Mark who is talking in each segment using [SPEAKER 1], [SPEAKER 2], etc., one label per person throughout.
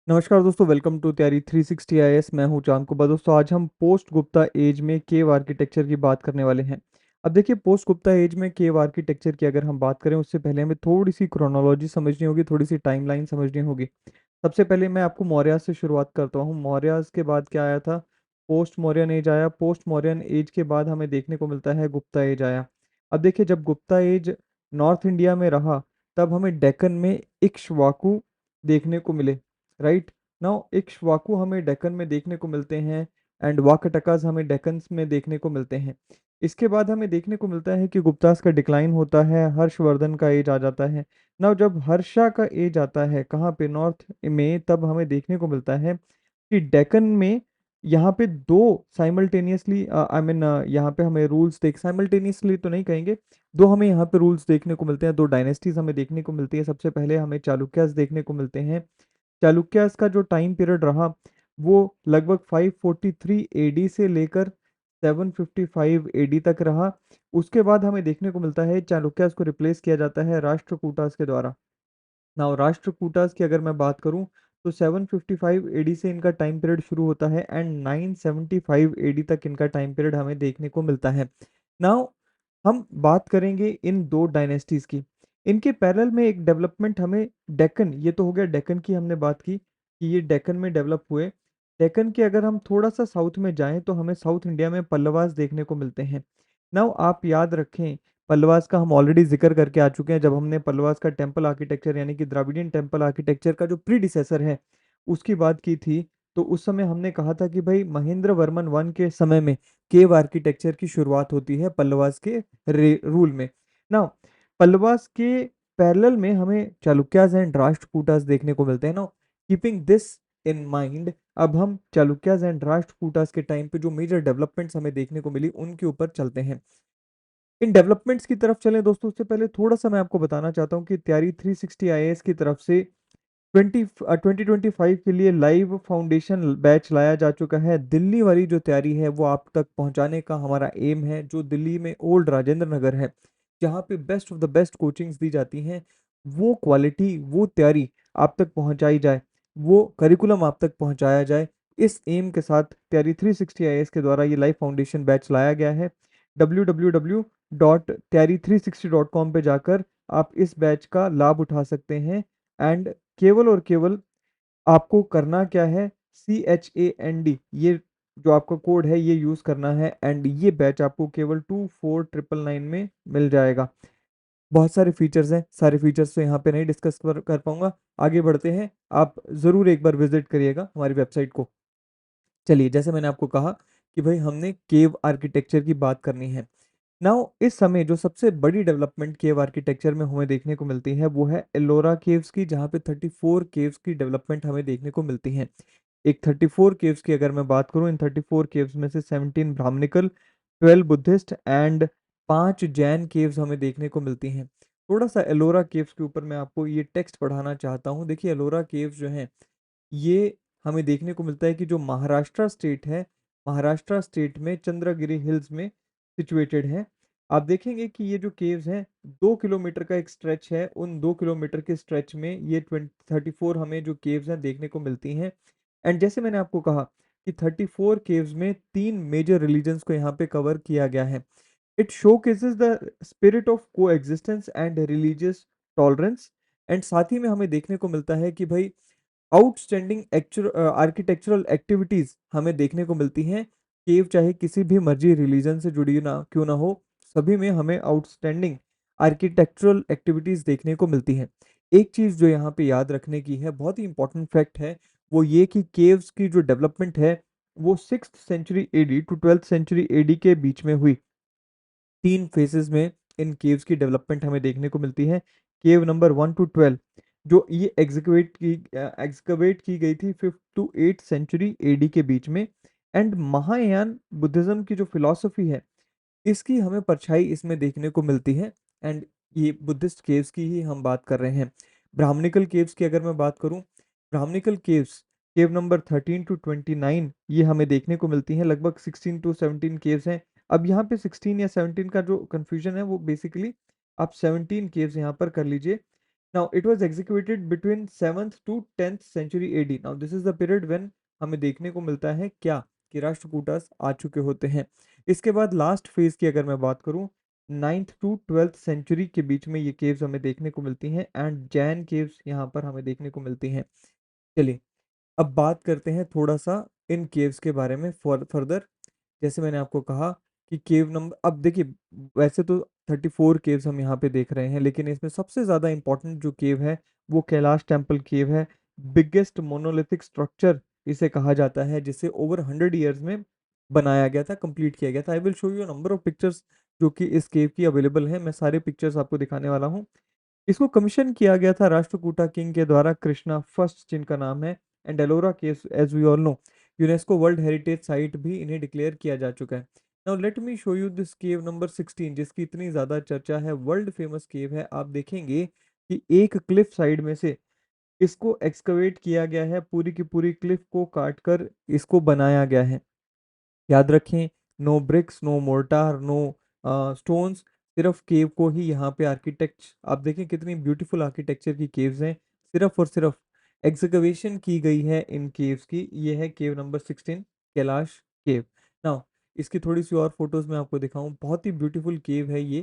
[SPEAKER 1] नमस्कार दोस्तों, welcome to तैयारी 360 आईएएस। मैं हूं चांद कुबा। दोस्तों, आज हम पोस्ट गुप्ता एज में केव आर्किटेक्चर की बात करने वाले हैं। अब देखिए, पोस्ट गुप्ता एज में केव आर्किटेक्चर की अगर हम बात करें, उससे पहले हमें थोड़ी सी क्रोनोलॉजी समझनी होगी, थोड़ी सी टाइमलाइन समझनी होगी। सबसे पहले मैं आपको मौर्य से शुरुआत करता हूँ। मौर्य के बाद क्या आया था? पोस्ट मौर्यन एज आया। पोस्ट मौर्यन एज के बाद हमें देखने को मिलता है गुप्ता एज आया। अब देखिए, जब गुप्ता एज नॉर्थ इंडिया में रहा, तब हमें डेक्कन में इक्ष्वाकु देखने को मिले। राइट नाउ इक्ष्वाकु हमें डेक्कन में देखने को मिलते हैं, एंड वाकटकास हमें डेक्कन में देखने को मिलते हैं। इसके बाद हमें देखने को मिलता है कि गुप्तास का डिक्लाइन होता है, हर्षवर्धन का एज आ जाता है। नाउ जब हर्षा का एज आता है कहाँ पे, नॉर्थ में, तब हमें देखने को मिलता है कि डेक्कन में यहाँ पे दो साइमल्टेनियसली, आई मीन यहाँ पे हमें रूल्स देख, साइमल्टेनियसली तो नहीं कहेंगे, दो हमें यहाँ पे रूल्स देखने को मिलते हैं, दो डायनेस्टीज हमें देखने को मिलती है। सबसे पहले हमें चालुक्यास देखने को मिलते हैं। चालुक्यास का जो टाइम पीरियड रहा, वो लगभग 543 एडी से लेकर 755 एडी तक रहा। उसके बाद हमें देखने को मिलता है चालुक्यास को रिप्लेस किया जाता है राष्ट्रकूटास के द्वारा। नाउ राष्ट्रकूटास की अगर मैं बात करूं, तो 755 एडी से इनका टाइम पीरियड शुरू होता है, एंड 975 एडी तक इनका टाइम पीरियड हमें देखने को मिलता है। नाउ हम बात करेंगे इन दो डायनेस्टीज की। इनके पैरेलल में एक डेवलपमेंट हमें डेक्कन, ये तो हो गया डेक्कन की हमने बात की कि ये डेक्कन में डेवलप हुए। डेक्कन के अगर हम थोड़ा सा साउथ में जाएं, तो हमें साउथ इंडिया में पल्लवास देखने को मिलते हैं। नाउ आप याद रखें, पल्लवास का हम ऑलरेडी जिक्र करके आ चुके हैं, जब हमने पल्लवास का टेम्पल आर्किटेक्चर यानी कि द्राविडियन टेम्पल आर्किटेक्चर का जो प्रीडिसेसर है उसकी बात की थी। तो उस समय हमने कहा था कि भाई महेंद्र वर्मन वन के समय में केव आर्किटेक्चर की शुरुआत होती है पल्लवास के रूल में। नाउ पल्लवास के पैरेलल में हमें चालुक्यास एंड राष्ट्रकूटास देखने को मिलते हैं। Now keeping this in mind, अब हम चालुक्यास एंड राष्ट्रकूटास के टाइम पे जो मेजर डेवलपमेंट्स हमें देखने को मिली उनके ऊपर चलते हैं। इन डेवलपमेंट्स की तरफ चलें दोस्तों, उससे पहले थोड़ा सा मैं आपको बताना चाहता हूँ कि तैयारी 360 आईएएस की तरफ से 2025 के लिए लाइव फाउंडेशन बैच लाया जा चुका है। दिल्ली वाली जो तैयारी है वो आप तक पहुंचाने का हमारा एम है। जो दिल्ली में ओल्ड राजेंद्र नगर है, जहाँ पे best of the best coachings दी जाती हैं, वो क्वालिटी, वो तैयारी आप तक पहुंचाई जाए, वो करिकुलम आप तक पहुंचाया जाए, इस एम के साथ तैयारी 360 आईएएस के द्वारा ये लाइव फाउंडेशन बैच लाया गया है। www.tayari360.com पे जाकर आप इस बैच का लाभ उठा सकते हैं। एंड केवल और केवल आपको करना क्या है, CHAND, ये जो आपका कोड है ये यूज करना है, एंड ये बैच आपको केवल 24999 में मिल जाएगा। बहुत सारे फीचर्स हैं, सारे फीचर्स तो यहाँ पे नहीं डिस्कस कर पाऊंगा। आगे बढ़ते हैं, आप जरूर एक बार विजिट करिएगा हमारी वेबसाइट को। चलिए, जैसे मैंने आपको कहा कि भाई हमने केव आर्किटेक्चर की बात करनी है। नाउ इस समय जो सबसे बड़ी डेवलपमेंट केव आर्किटेक्चर में हमें देखने को मिलती है वो है एलोरा केव्स की, जहाँ पे 34 केव्स की डेवलपमेंट हमें देखने को मिलती है। एक 34 केव्स की अगर मैं बात करूं, इन 34 केव्स में से 17 Brahmanical, 12 Buddhist and 5 Jain caves हमें देखने को मिलती हैं। थोड़ा सा एलोरा केव्स के ऊपर मैं आपको ये टेक्स्ट पढ़ाना चाहता हूँ। देखिए, एलोरा केव्स जो हैं, ये हमें देखने को मिलता है कि जो महाराष्ट्र स्टेट है, महाराष्ट्र स्टेट में चंद्रगिरी हिल्स में सिचुएटेड है। आप देखेंगे कि ये जो केव्स हैं, 2 किलोमीटर का एक स्ट्रेच है। उन 2 किलोमीटर के स्ट्रेच में ये 34 हमें जो केव्स हैं देखने को मिलती हैं। एंड जैसे मैंने आपको कहा कि 34 केव्स में 3 मेजर रिलीजन्स को यहाँ पे कवर किया गया है। It showcases the spirit of coexistence and religious tolerance. And साथ ही में हमें देखने को मिलता है कि भाई आउटस्टैंडिंग आर्किटेक्चरल एक्टिविटीज हमें देखने को मिलती हैं। केव चाहे किसी भी मर्जी रिलीजन से जुड़ी ना क्यों ना हो, सभी में हमें आउटस्टैंडिंग आर्किटेक्चरल एक्टिविटीज देखने को मिलती हैं। एक चीज जो यहाँ पे याद रखने की है, बहुत ही इंपॉर्टेंट फैक्ट है, वो ये कि केव्स की जो डेवलपमेंट है वो 6th century AD to 12th century AD के बीच में हुई। 3 फेजेस में इन केव्स की डेवलपमेंट हमें देखने को मिलती है। केव नंबर 1 to 12 जो ये एग्जीक्यूट की गई थी 5th to 8th century AD के बीच में। एंड महायान बुद्धिज्म की जो फिलॉसफी है, इसकी हमें परछाई इसमें देखने को मिलती है। एंड ये बुद्धिस्ट केव्स की ही हम बात कर रहे हैं। ब्राह्मणिकल केव्स की अगर मैं बात करूं, Brahmanical caves cave number 13 to 29 ये हमें देखने को मिलती हैं। लगभग 16 to 17 केव्स हैं। अब यहाँ पे 16 या 17 का जो कंफ्यूजन है वो बेसिकली आप 17 केव्स यहाँ पर कर लीजिए। Now it was executed between 7th to 10th century AD. Now this is the period when हमें देखने को मिलता है क्या कि राष्ट्रकूटास आ चुके होते हैं। इसके बाद लास्ट फेज की अगर मैं बात करूं, 9th टू 12th सेंचुरी के बीच में ये केव्स हमें देखने को मिलती हैं एंड जैन केव्स यहाँ पर हमें देखने को मिलती हैं। चलिए अब बात करते हैं थोड़ा सा इन केव्स के बारे में फर्दर। जैसे मैंने आपको कहा कि केव नंबर, अब देखिए वैसे तो 34 केव्स हम यहाँ पे देख रहे हैं, लेकिन इसमें सबसे ज़्यादा इंपॉर्टेंट जो केव है वो कैलाश टेम्पल केव है। बिगेस्ट मोनोलिथिक स्ट्रक्चर इसे कहा जाता है, जिसे ओवर 100 ईयर्स में बनाया गया था, कंप्लीट किया गया था। I will show you number of pictures जो कि इस केव की अवेलेबल है। मैं सारे पिक्चर्स आपको दिखाने वाला हूँ। इसको कमीशन किया गया था राष्ट्रकूटा किंग के द्वारा, कृष्णा फर्स्ट जिनका नाम है। And Ellora caves as we all know, UNESCO world heritage site भी इन्हें डिक्लेयर किया जा चुका है। Now let me show you this cave number 16, जिसकी इतनी ज़्यादा चर्चा है, वर्ल्ड फेमस केव है। आप देखेंगे कि एक क्लिफ साइड में से इसको एक्सकवेट किया गया है, पूरी की पूरी क्लिफ को काट कर इसको बनाया गया है। याद रखें, no bricks, no mortar, no stones, सिर्फ केव को ही यहाँ पे आर्किटेक्ट, आप देखें कितनी ब्यूटीफुल आर्किटेक्चर की केव्स हैं। सिर्फ और सिर्फ एक्सकवेशन की गई है इन केव्स की। ये है केव नंबर 16, कैलाश केव। नाउ इसकी थोड़ी सी और फोटोज मैं आपको दिखाऊं, बहुत ही ब्यूटीफुल केव है ये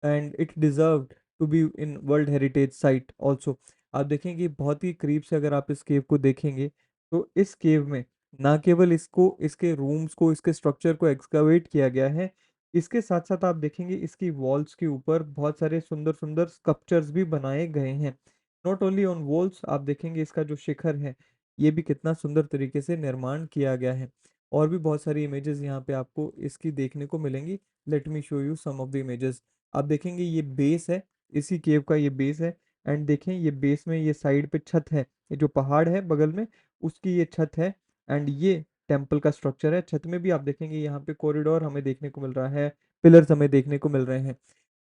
[SPEAKER 1] and it deserved to be in world heritage site also. आप देखेंगे बहुत ही करीब से अगर आप इस केव को देखेंगे तो इस केव में ना केवल इसको, इसके रूम्स को, इसके स्ट्रक्चर को एक्सकवेट किया गया है, इसके साथ साथ आप देखेंगे इसकी वॉल्स के ऊपर बहुत सारे सुंदर सुंदर स्कल्पचर्स भी बनाए गए हैं। नॉट ओनली ऑन वॉल्स, आप देखेंगे इसका जो शिखर है ये भी कितना सुंदर तरीके से निर्माण किया गया है। और भी बहुत सारी इमेजेस यहाँ पे आपको इसकी देखने को मिलेंगी। Let me show you some of the images. आप देखेंगे ये बेस है, इसी केव का ये बेस है। एंड देखें ये बेस में ये साइड पे छत है, ये जो पहाड़ है बगल में उसकी ये छत है। एंड ये टेम्पल का स्ट्रक्चर है। छत में भी आप देखेंगे यहाँ पे कॉरिडोर हमें देखने को मिल रहा है, पिलर्स हमें देखने को मिल रहे हैं।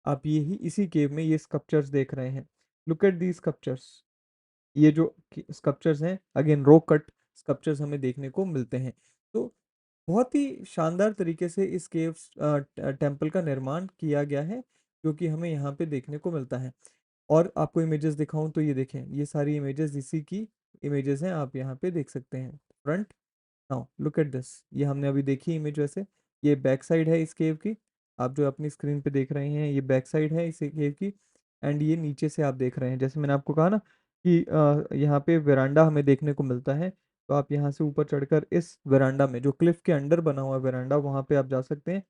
[SPEAKER 1] आप यही इसी केव में ये स्कल्पचर्स देख रहे हैं। Look at the sculptures. ये जो स्कल्पचर्स हैं अगेन रॉक कट स्कल्पचर्स हमें देखने को मिलते हैं। तो बहुत ही शानदार तरीके से इस केव टेम्पल का निर्माण किया गया है, जो कि हमें यहाँ पे देखने को मिलता है। और आपको इमेजेस दिखाऊं तो ये देखें, ये सारी इमेजेस इसी की इमेजेस हैं, आप यहाँ पे देख सकते हैं। Front, now look at this, ये हमने अभी देखी इमेज। वैसे ये बैक साइड है इस केव की, आप जो अपनी स्क्रीन पे देख रहे हैं ये बैक साइड है इस केव की। एंड ये नीचे से आप देख रहे हैं, जैसे मैंने आपको कहा ना कि यहाँ पे वेरांडा हमें देखने को मिलता है। तो आप यहाँ से ऊपर चढ़कर इस वेरांडा में, जो क्लिफ के अंडर बना हुआ वेरांडा, वहाँ पे आप जा सकते हैं।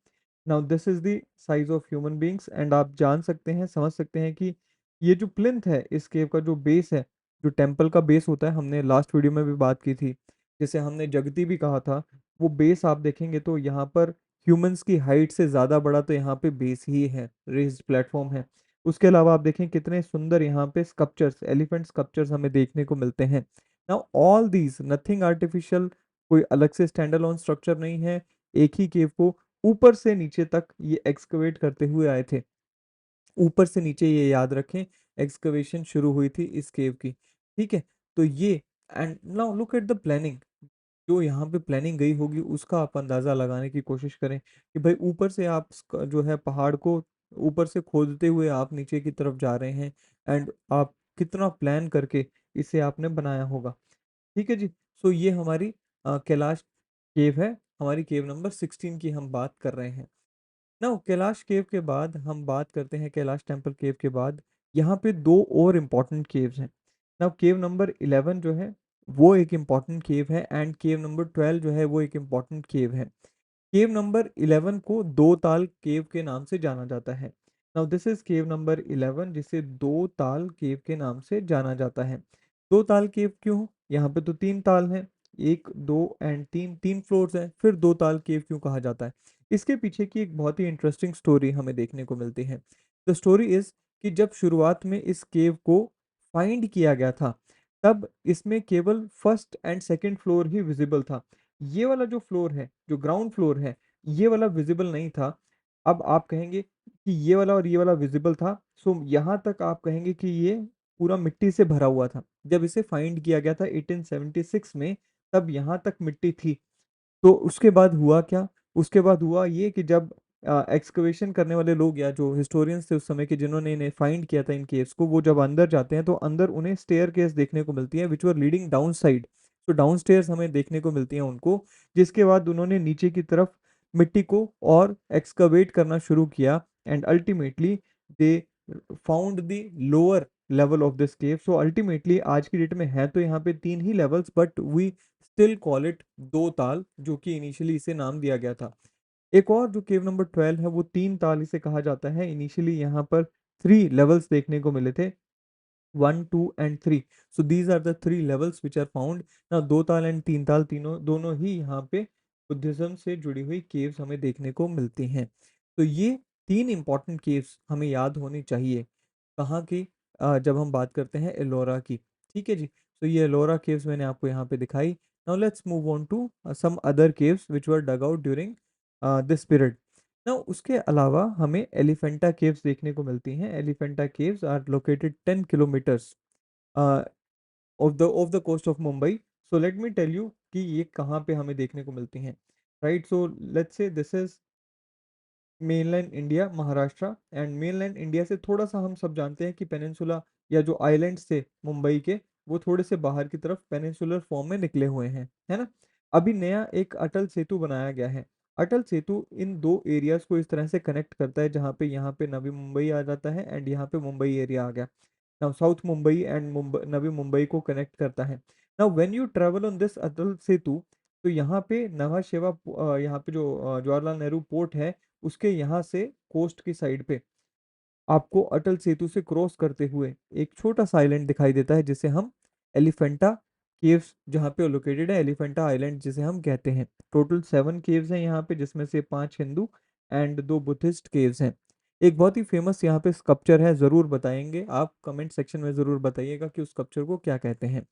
[SPEAKER 1] Now this is the size of human beings. And आप जान सकते हैं, समझ सकते हैं कि ये जो प्लिंथ है इस केव का, जो बेस है, जो टेम्पल का बेस होता है, हमने लास्ट वीडियो में भी बात की थी, जिसे हमने जगती भी कहा था। वो बेस आप देखेंगे तो यहाँ पर ह्यूमंस की हाइट से ज़्यादा बड़ा तो यहाँ पे बेस ही है, रेस्ड प्लेटफॉर्म है। उसके अलावा आप देखें कितने सुंदर यहाँ पे स्कल्पचर्स, एलिफेंट स्कल्पचर्स हमें देखने को मिलते हैं। Now all these nothing artificial, कोई अलग से स्टैंड अलोन स्ट्रक्चर नहीं है। एक ही केव को ऊपर से नीचे तक ये एक्सकवेट करते हुए आए थे। ऊपर से नीचे ये याद रखें, एक्सकवेशन शुरू हुई थी इस केव की। ठीक है, तो ये, and now look at the planning. जो यहाँ पे प्लानिंग गई होगी उसका आप अंदाजा लगाने की कोशिश करें कि भाई ऊपर से आप जो है पहाड़ को ऊपर से खोदते हुए आप नीचे की तरफ जा रहे हैं। एंड आप कितना प्लान करके इसे आपने बनाया होगा। ठीक है जी। सो ये हमारी कैलाश केव है, हमारी केव नंबर 16 की हम बात कर रहे हैं। ना कैलाश केव के बाद हम बात करते हैं, कैलाश टेम्पल केव के बाद यहाँ पे दो और इम्पॉर्टेंट केव्स हैं। ना केव नंबर 11 जो है वो एक इम्पॉर्टेंट केव है, एंड केव नंबर 12 जो है वो एक इम्पॉर्टेंट केव है। केव नंबर 11 को दो ताल केव के नाम से जाना जाता है। Now this is cave number 11, जिसे दो ताल केव के नाम से जाना जाता है। दो ताल केव क्यों? यहाँ पे तो तीन ताल हैं, एक दो एंड तीन, तीन फ्लोर्स हैं, फिर दो ताल केव क्यों कहा जाता है? इसके पीछे की एक बहुत ही इंटरेस्टिंग स्टोरी हमें देखने को मिलती है। द स्टोरी इज कि जब शुरुआत में इस केव को फाइंड किया गया था, तब इसमें केवल first and second floor he visible था। ये वाला जो फ्लोर है, जो ग्राउंड फ्लोर है, ये वाला विजिबल नहीं था। अब आप कहेंगे कि ये वाला और ये वाला विजिबल था, सो यहाँ तक आप कहेंगे कि ये पूरा मिट्टी से भरा हुआ था। जब इसे फाइंड किया गया था 1876 में, तब यहाँ तक मिट्टी थी। तो उसके बाद हुआ क्या? उसके बाद हुआ ये कि जब एक्सकवेशन करने वाले लोग या जो हिस्टोरियंस थे उस समय के जिन्होंने इन्हें फाइंड किया था इन केव्स को, वो जब अंदर जाते हैं तो अंदर उन्हें स्टेयर केस देखने को मिलती है विच वर लीडिंग डाउन साइड। तो डाउन स्टेयर्स हमें देखने को मिलती हैं उनको, जिसके बाद उन्होंने नीचे की तरफ मिट्टी को और एक्सकवेट करना शुरू किया and ultimately they found the lower level of this cave. So ultimately आज की डेट में है तो यहाँ पे 3 ही levels, but we still call it 2 Tal, जो कि इनिशियली इसे नाम दिया गया था। एक और जो केव नंबर 12 है वो 3 ताल इसे कहा जाता है। इनिशियली यहाँ पर 3 लेवल्स देखने को मिले थे, 1, 2 and 3। So these are the 3 levels which are found. ना 2 ताल एंड 3 ताल तीनों दोनों ही यहाँ पे बुद्धिज्म से जुड़ी हुई केव्स हमें देखने को मिलती हैं। तो ये 3 इंपॉर्टेंट केव्स हमें याद होनी चाहिए। कहाँ की? जब हम बात करते हैं एलोरा की। ठीक है जी। तो ये एलोरा केव्स मैंने आपको यहाँ पे दिखाई। Now let's move on to some other caves which were dug out during this period. Now उसके अलावा हमें एलिफेंटा केव्स देखने को मिलती हैं। Elephanta caves are located 10 kilometres off the coast of Mumbai. So let me tell you कि ये कहाँ पे हमें देखने को मिलती हैं। Right, so let's say this is mainland India, Maharashtra. And mainland India से थोड़ा सा हम सब जानते हैं कि पेनिनसुला या जो आइलैंड्स थे मुंबई के, वो थोड़े से बाहर की तरफ पेनिनसुलर फॉर्म में निकले हुए हैं, है ना। अभी नया एक अटल सेतु बनाया गया है। अटल सेतु इन दो एरियाज को इस तरह से कनेक्ट करता है, जहाँ पे यहाँ पे नवी मुंबई आ जाता है एंड यहाँ पे मुंबई एरिया आ गया। Now south Mumbai and Mumbai, Navi Mumbai को कनेक्ट करता है। Now when you travel on this Atal Setu, तो यहाँ पे नवा शेवा यहाँ पे जो जवाहरलाल नेहरू पोर्ट है, उसके यहाँ से कोस्ट की साइड पे आपको अटल सेतु से क्रॉस करते हुए एक छोटा सा आइलैंड दिखाई देता है, जिसे हम एलिफेंटा केव्स, जहाँ पे लोकेटेड है एलिफेंटा आइलैंड जिसे हम कहते हैं। टोटल 7 केव्स हैं यहाँ पे, जिसमें से 5 हिंदू एंड 2 बुद्धिस्ट केव्स हैं। एक बहुत ही फेमस यहाँ पे स्कल्पचर है, जरूर बताएंगे आप, कमेंट सेक्शन में जरूर बताइएगा कि उस स्कल्पचर को क्या कहते हैं।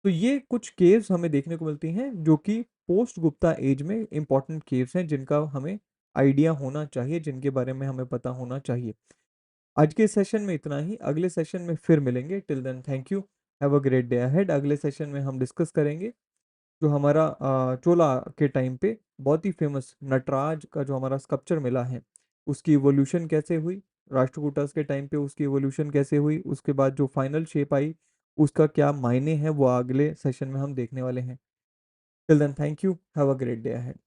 [SPEAKER 1] तो ये कुछ केव्स हमें देखने को मिलती हैं जो कि पोस्ट गुप्ता एज में इंपॉर्टेंट केव्स हैं, जिनका हमें आइडिया होना चाहिए, जिनके बारे में हमें पता होना चाहिए। आज के सेशन में इतना ही, अगले सेशन में फिर मिलेंगे। Till then thank you, have a great day ahead. अगले सेशन में हम डिस्कस करेंगे जो हमारा चोला के टाइम पे बहुत ही फेमस नटराज का जो हमारा स्कल्पचर मिला है, उसकी इवोल्यूशन कैसे हुई, राष्ट्रकूटस के टाइम पे उसकी इवोल्यूशन कैसे हुई, उसके बाद जो फाइनल शेप आई उसका क्या मायने है, वो अगले सेशन में हम देखने वाले हैं। Till then thank you, have a great day ahead.